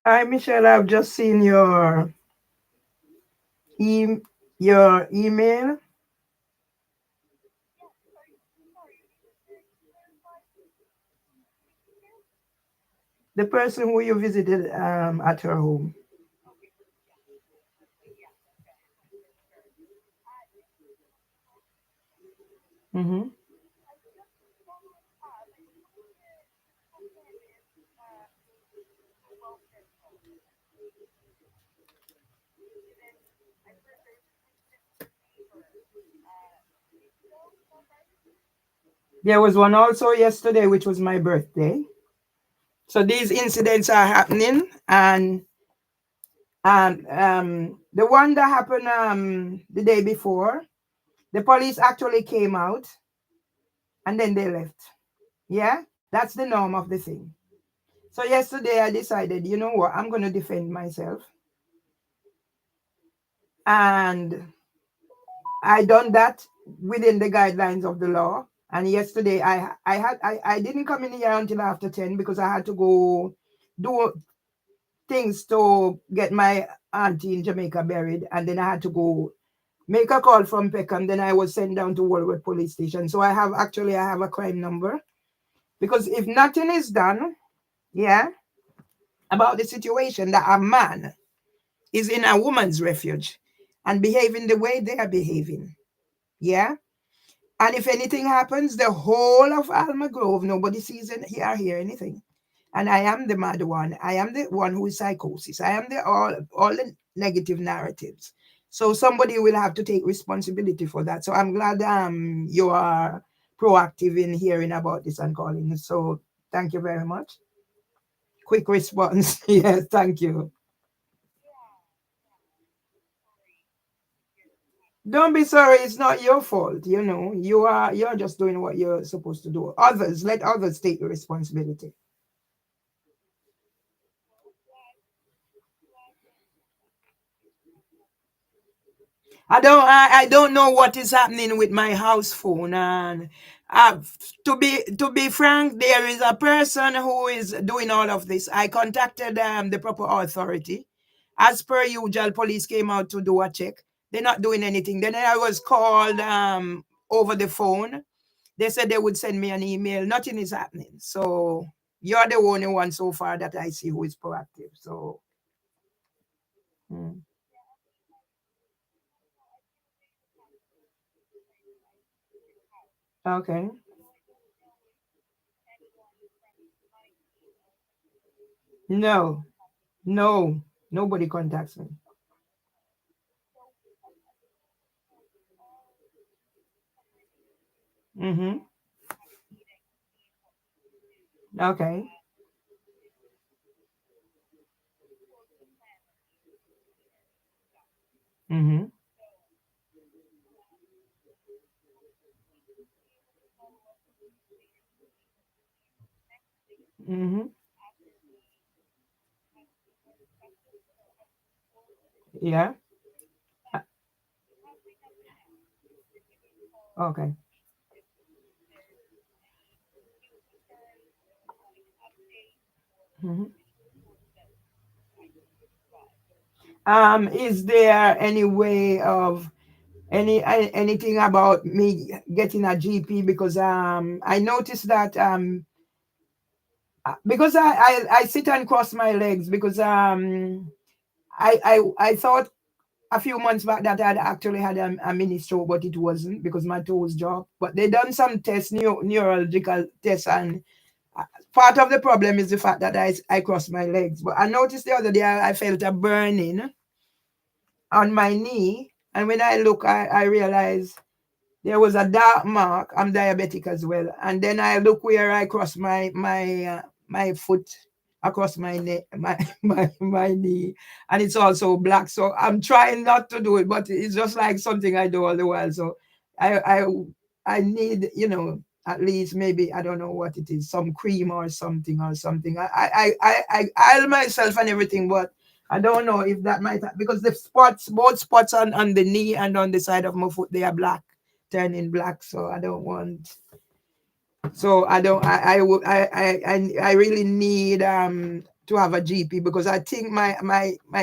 Hi, Michelle. I've just seen your email. The person who you visited at her home. Mm-hmm. There was one also yesterday, which was my birthday. So these incidents are happening, and the one that happened the day before, the police actually came out and then they left. Yeah, that's the norm of the thing. So yesterday I decided, you know what, I'm going to defend myself, and I done that within the guidelines of the law. And yesterday I didn't come in here until after 10 because I had to go do things to get my auntie in Jamaica buried, and then I had to go make a call from Peckham. Then I was sent down to Walworth Police Station. So I have a crime number, because if nothing is done, yeah, about the situation that a man is in a woman's refuge and behaving the way they are behaving, yeah. And if anything happens, the whole of Alma Grove, nobody sees it or hear anything. And I am the mad one. I am the one who is psychosis. I am the all the negative narratives. So somebody will have to take responsibility for that. So I'm glad you are proactive in hearing about this and calling. So thank you very much. Quick response. Yes, thank you. Don't be sorry, it's not your fault. You're just doing what you're supposed to do. Let others take the responsibility. I don't know what is happening with my house phone. And uh, to be frank, there is a person who is doing all of this. I contacted the proper authority. As per usual, police came out to do a check. They're not doing anything. Then I was called over the phone. They said they would send me an email. Nothing is happening. So you're the only one so far that I see who is proactive. So mm, okay. No, no, nobody contacts me. Mm-hmm. Okay. Mm-hmm. Mm-hmm. Yeah. Uh, Okay. Mhm. Is there any way of anything about me getting a GP? Because I noticed that because I sit and cross my legs because I thought a few months back that I'd actually had a mini stroke, but it wasn't because my toes dropped. But they done some tests, neurological tests, and uh, part of the problem is the fact that I cross my legs. But I noticed the other day I felt a burning on my knee, and when I look, I realized there was a dark mark. I'm diabetic as well. And then I look where I cross my foot across my neck, my knee, and it's also black. So I'm trying not to do it, but it's just like something I do all the while. So I I I need, at least maybe I don't know what it is, some cream or something or something. I'll myself and everything, but I don't know if that might because the spots, both spots on the knee and on the side of my foot, they are black, turning black. So I don't want. So I don't. I really need to have a GP because I think my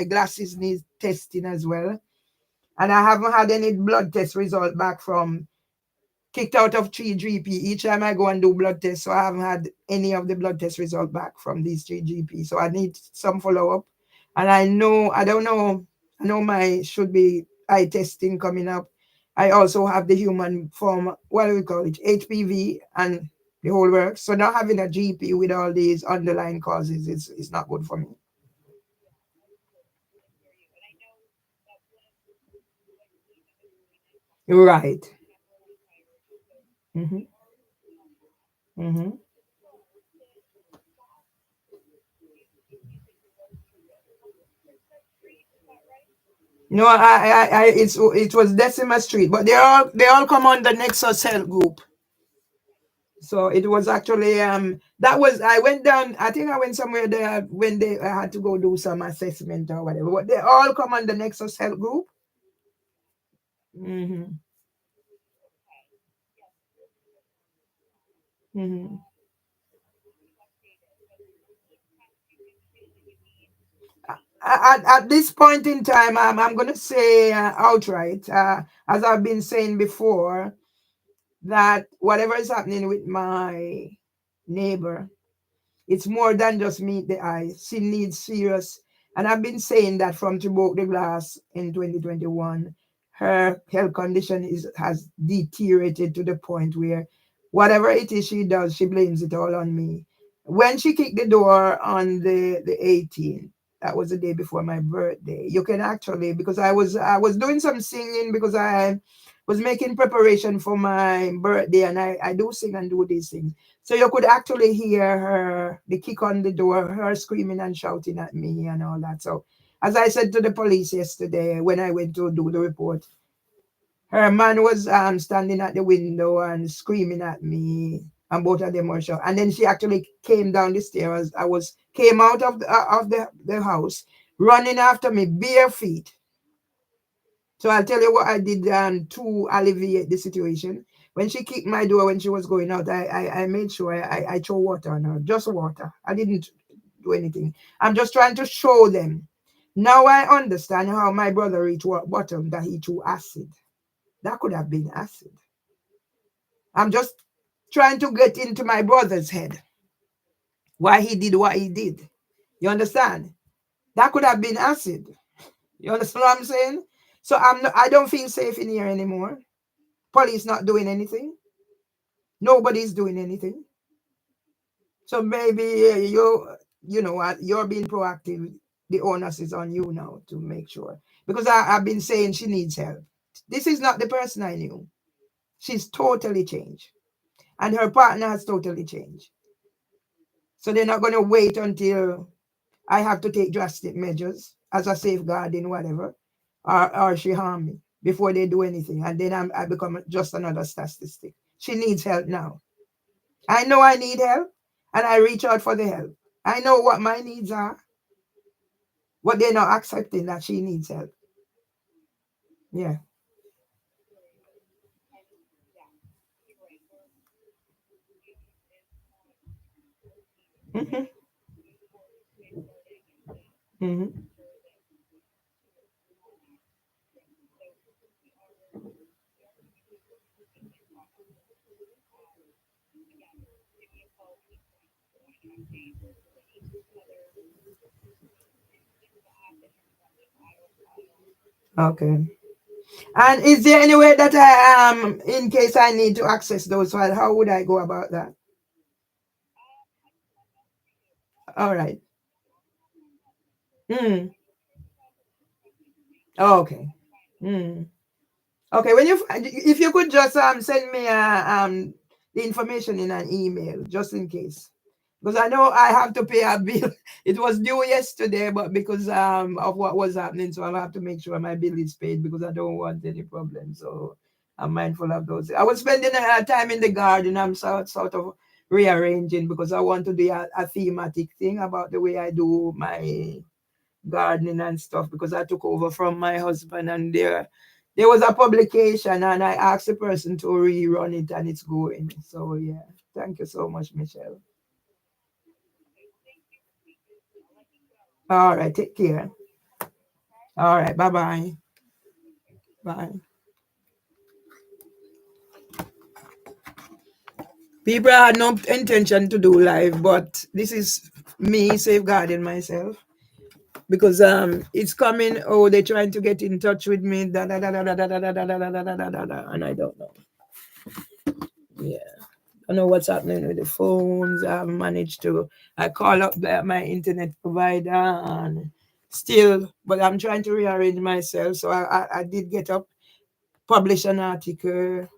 glasses need testing as well, and I haven't had any blood test result back from kicked out of 3 GP each time I go and do blood tests. So I haven't had any of the blood test result back from these 3 GP. So I need some follow up. And I don't know, I know my should be eye testing coming up. I also have the human form, what do we call it, HPV and the whole works. So not having a GP with all these underlying causes is not good for me. Right. Mm-hmm. Mm-hmm. No, it was Decima Street, but they all come on the Nexus Health Group. So it was actually that was I went down. I think I went somewhere there when they I had to go do some assessment or whatever. But they all come on the Nexus Health Group. Hmm. Hmm. At this point in time, I'm going to say outright, as I've been saying before, that whatever is happening with my neighbor, it's more than just meet the eye. She needs serious. And I've been saying that from she broke the glass in 2021. Her health condition has deteriorated to the point where whatever it is she does, she blames it all on me. When she kicked the door on the 18th, that was the day before my birthday. You can actually, because I was doing some singing because I was making preparation for my birthday, and I do sing and do these things. So you could actually hear her, the kick on the door, her screaming and shouting at me and all that. So, as I said to the police yesterday when I went to do the report, her man was standing at the window and screaming at me, and both of them were shouting. And then she actually came down the stairs. Came out of the house, running after me bare feet. So I'll tell you what I did to alleviate the situation. When she kicked my door when she was going out, I made sure I throw water on her, just water. I didn't do anything. I'm just trying to show them. Now I understand how my brother reached bottom, that he threw acid. That could have been acid. I'm just trying to get into my brother's head why he did what he did. You understand? That could have been acid. You understand what I'm saying? So I don't feel safe in here anymore. Police not doing anything. Nobody's doing anything. So maybe you know what, you're being proactive. The onus is on you now to make sure. Because I've been saying she needs help. This is not the person I knew. She's totally changed. And her partner has totally changed. So they're not going to wait until I have to take drastic measures as a safeguarding, whatever, or she harm me before they do anything. And then I become just another statistic. She needs help now. I know I need help. and I reach out for the help. I know what my needs are, but they're not accepting that she needs help. Yeah. Hmm. Hmm. Okay. And is there any way that I in case I need to access those files, how would I go about that? All right. Mm. Okay. Mm. Okay. When you if you could just send me the information in an email just in case. Because I know I have to pay a bill. It was due yesterday, but because of what was happening, so I'll have to make sure my bill is paid because I don't want any problems. So I'm mindful of those. I was spending time in the garden. I'm sort of rearranging because I want to do a thematic thing about the way I do my gardening and stuff because I took over from my husband and there was a publication and I asked the person to rerun it and it's going. So yeah, thank you so much, Michelle. All right, take care. All right, bye-bye. Bye. People had no intention to do live, but this is me safeguarding myself because it's coming. Oh, they're trying to get in touch with me. Da, da, da, da, da, da, da, da, da, da, da, da, da, da, da, and I don't know. Yeah, I know what's happening with the phones. I've managed to. I call up my internet provider and still, but I'm trying to rearrange myself. So I did get up, publish an article,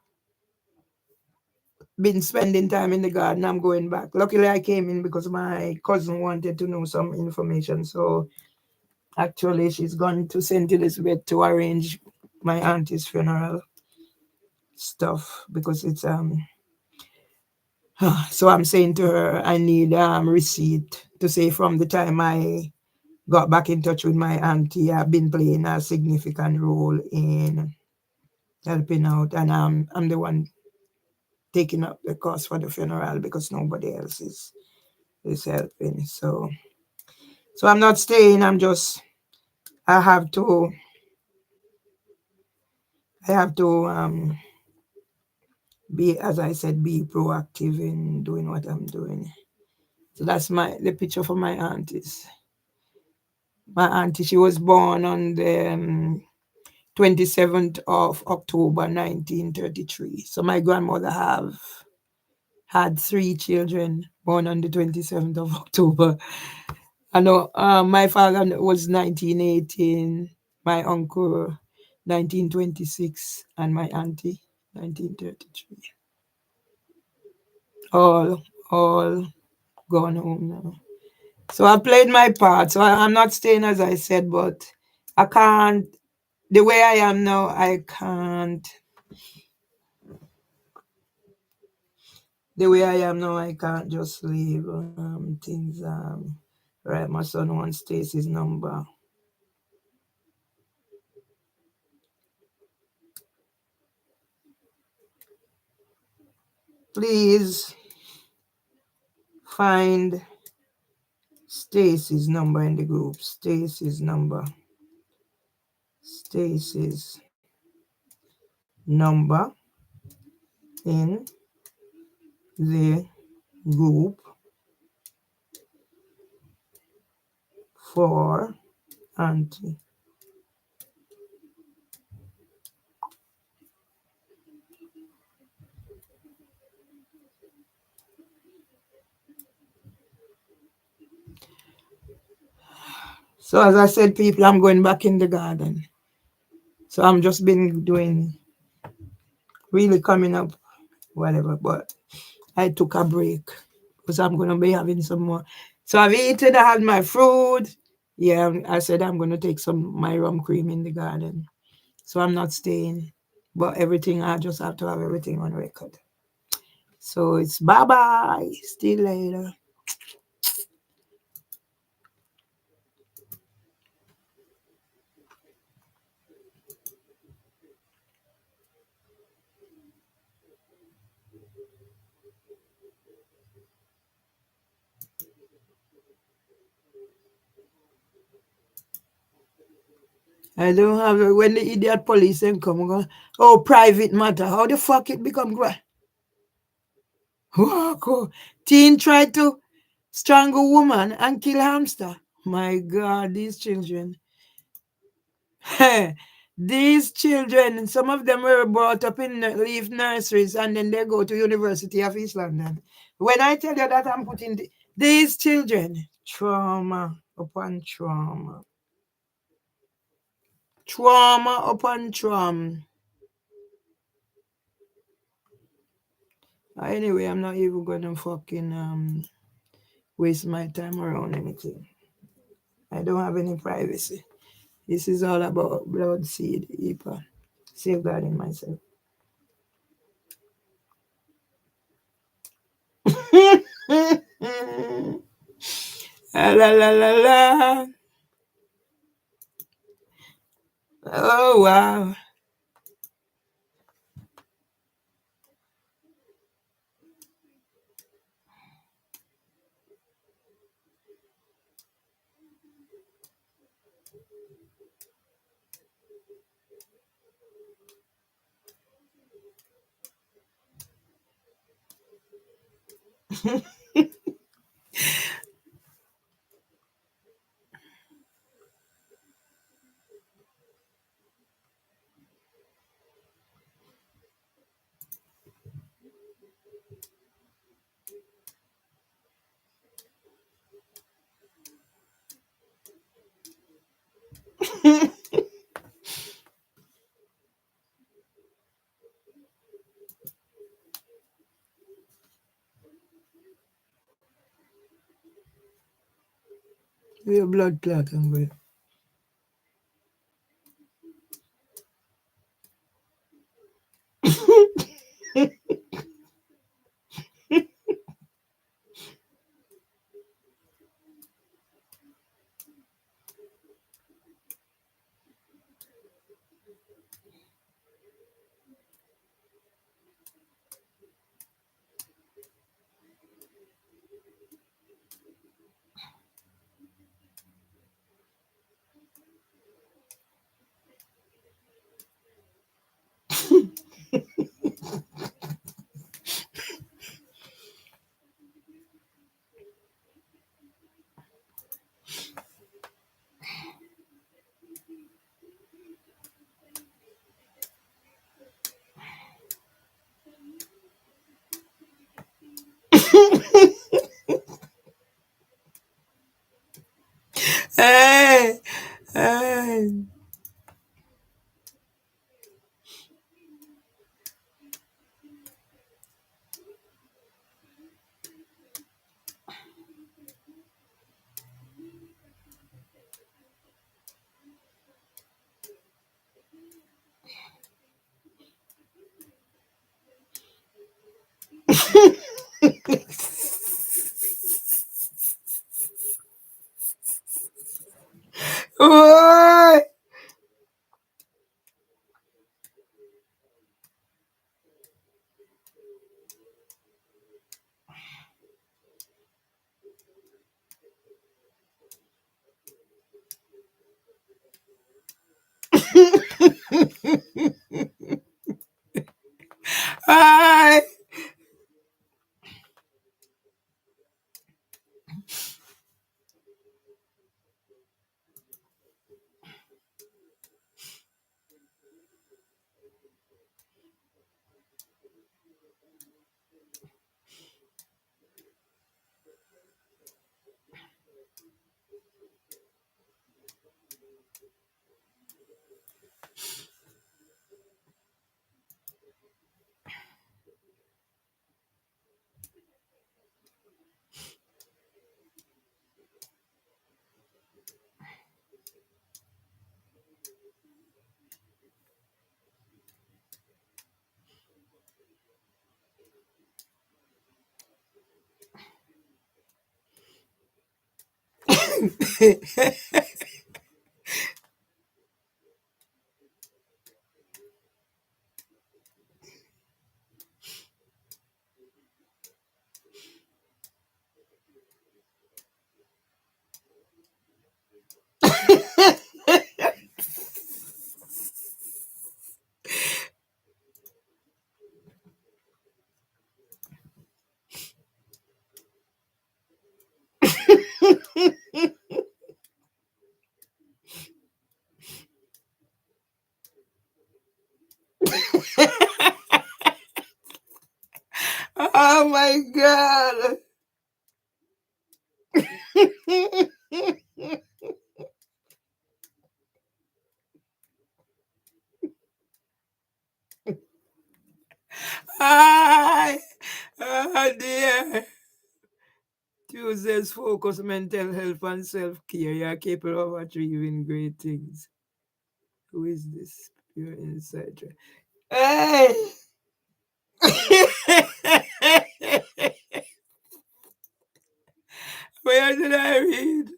been spending time in the garden. I'm going back. Luckily, I came in because my cousin wanted to know some information. So actually, she's gone to St. Elizabeth to arrange my auntie's funeral stuff because it's so I'm saying to her I need receipt to say from the time I got back in touch with my auntie, I've been playing a significant role in helping out, and I'm the one taking up the cost for the funeral because nobody else is helping. So I'm not staying. I have to I have to be, as I said, be proactive in doing what I'm doing. So that's the picture for my aunties. My auntie, she was born on the 27th of October 1933. So my grandmother have had three children born on the 27th of October. I know my father was 1918, my uncle 1926, and my auntie 1933. All gone home now. So I played my part. So I'm not staying as I said, but I can't. The way I am now, I can't. The way I am now, I can't just leave things. Right, my son wants Stacy's number. Please find Stacy's number in the group. Stacy's number. Stacy's number in the group for auntie. So as I said, people, I'm going back in the garden. So I'm just been doing really coming up, whatever. But I took a break because I'm gonna be having some more. So I've eaten, I had my fruit. Yeah, I said I'm gonna take some my rum cream in the garden. So I'm not staying. But everything I just have to have everything on record. So it's bye bye. See you later. I don't have it. When the idiot police then come, go, oh, private matter. How the fuck it become? Wacko. Teen tried to strangle woman and kill hamster. My God, these children. These children, some of them were brought up in leave nurseries and then they go to University of East London. When I tell you that I'm putting these children, trauma upon trauma. Trauma upon trauma. Anyway, I'm not even gonna fucking waste my time around anything. I don't have any privacy. This is all about blood seed, EPA. Safeguarding myself. La la la la. Oh wow. Your blood clot and go. Hey, hey. Oi. Hi. Oh my God. Ay, oh dear. Tuesday's focus mental health and self care. You're capable of achieving great things. Who is this? Pure insight. Hey! Where did I read?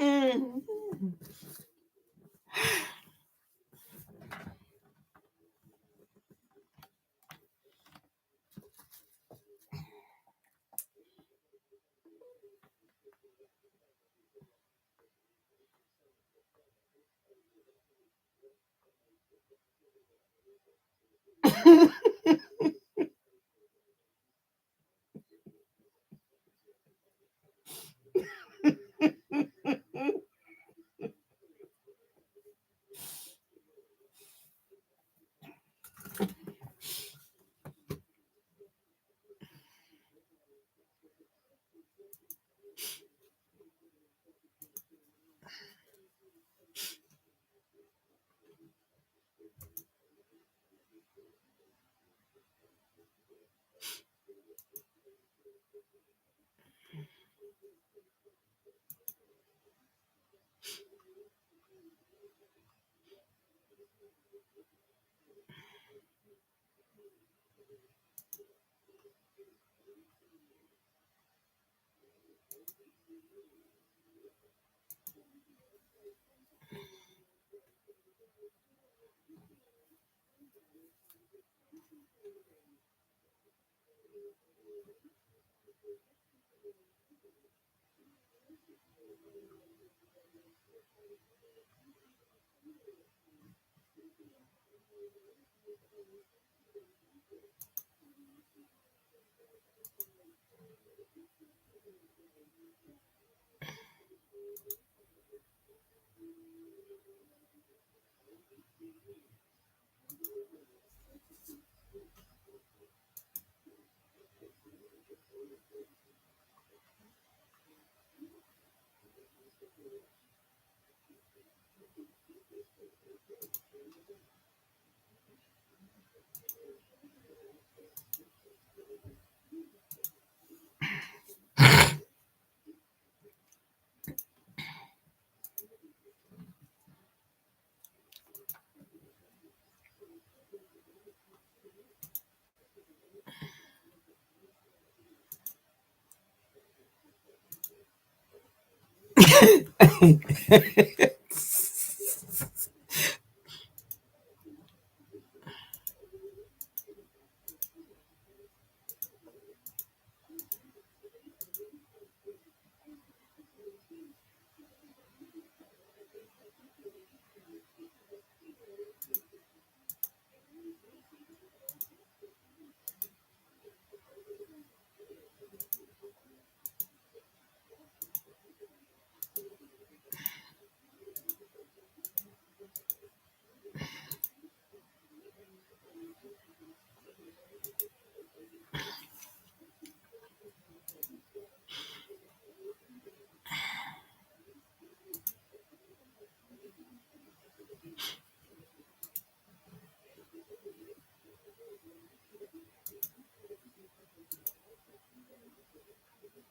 Mm.